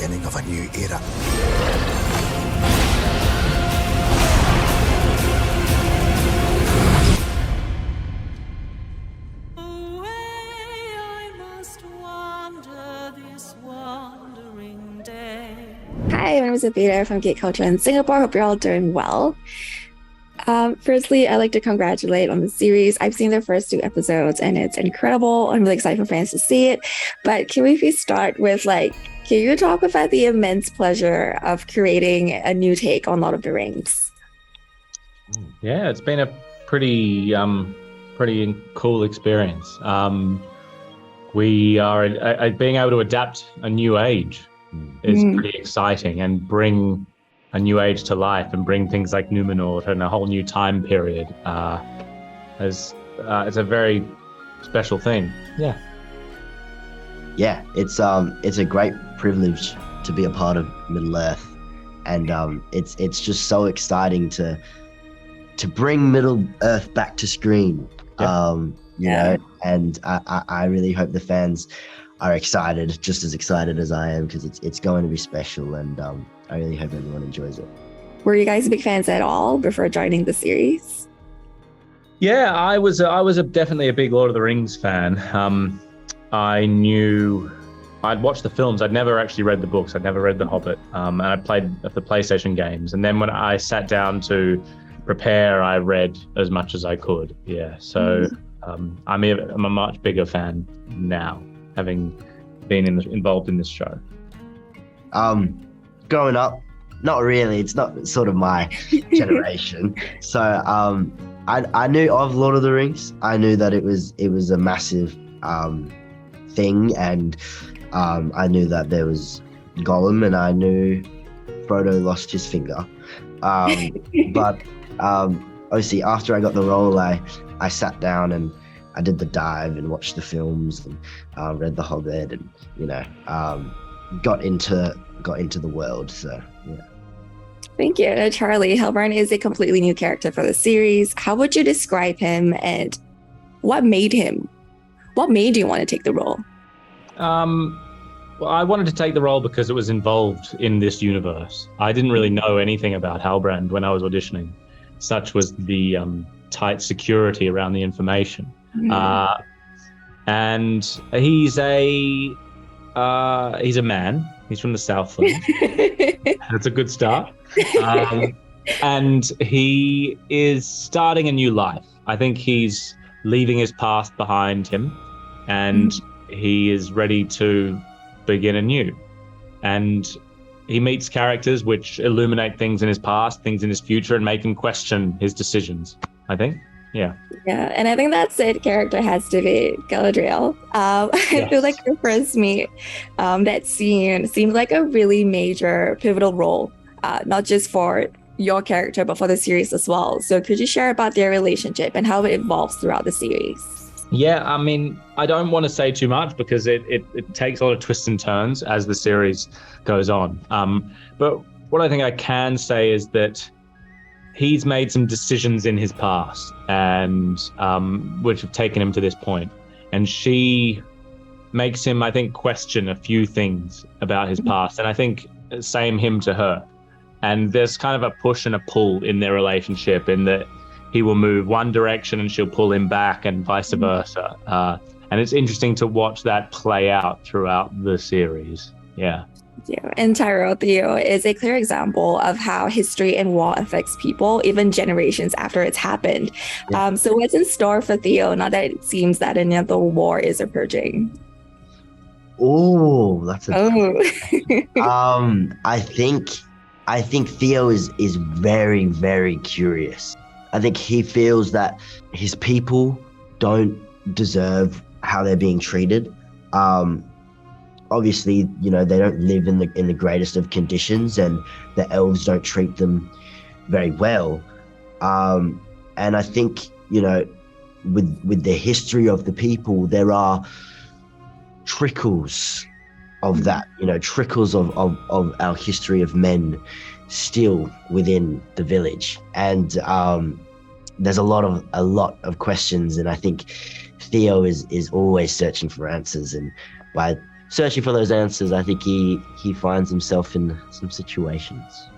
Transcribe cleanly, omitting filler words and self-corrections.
beginning of a new era. Hi, my name is Abida from Geek Culture in Singapore. Hope you're all doing well. Firstly, I'd like to congratulate on the series. I've seen the first 2 episodes and it's incredible. I'm really excited for fans to see it. But can we please start with can you talk about the immense pleasure of creating a new take on Lord of the Rings? Yeah, it's been a pretty cool experience. We are being able to adapt a new age is pretty exciting and bring a new age to life and bring things like Numenor and a whole new time period. It's a very special thing. Yeah. Yeah, it's a great privilege to be a part of Middle Earth, and it's just so exciting to bring Middle Earth back to screen. Yeah. You know, and I really hope the fans are excited, just as excited as I am, because it's going to be special, and I really hope everyone enjoys it. Were you guys big fans at all before joining the series? Yeah, I was definitely a big Lord of the Rings fan. I knew I'd watched the films. I'd never actually read the books. I'd never read The Hobbit, and I played the PlayStation games. And then when I sat down to prepare, I read as much as I could. Yeah, so I'm a much bigger fan now, having been involved in this show. Growing up, not really. It's not sort of my generation. So I knew of Lord of the Rings. I knew that it was a massive thing, and I knew that there was Gollum, and I knew Frodo lost his finger. But obviously, after I got the role, I sat down and I did the dive and watched the films and read The Hobbit, and got into the world. So yeah. Thank you. Charlie, Halbrand is a completely new character for the series. How would you describe him, and what made you want to take the role? Well, I wanted to take the role because it was involved in this universe. I didn't really know anything about Halbrand when I was auditioning. Such was the tight security around the information. And he's a man. He's from the Southland. That's a good start. And he is starting a new life. I think he's leaving his past behind him, and he is ready to begin anew. And he meets characters which illuminate things in his past, things in his future, and make him question his decisions, I think. Yeah. Yeah, and I think that said character has to be Galadriel. I feel like your first meet, that scene seemed like a really major, pivotal role, not just for your character, but for the series as well. So could you share about their relationship and how it evolves throughout the series? Yeah, I mean, I don't want to say too much because it takes a lot of twists and turns as the series goes on. But what I think I can say is that he's made some decisions in his past, and which have taken him to this point. And she makes him, I think, question a few things about his past. And I think same him to her. And there's kind of a push and a pull in their relationship, in that he will move one direction and she'll pull him back, and vice versa. And it's interesting to watch that play out throughout the series. Yeah. And Tyrell, Theo is a clear example of how history and war affects people, even generations after it's happened. Yeah. So what's in store for Theo now that it seems that another war is approaching? Oh, that's I think Theo is very, very curious. I think he feels that his people don't deserve how they're being treated. Obviously, they don't live in the greatest of conditions, and the elves don't treat them very well. And I think, with the history of the people, there are trickles of that, trickles of our history of men still within the village. And there's a lot of questions, and I think Theo is always searching for answers, and by searching for those answers, I think he finds himself in some situations.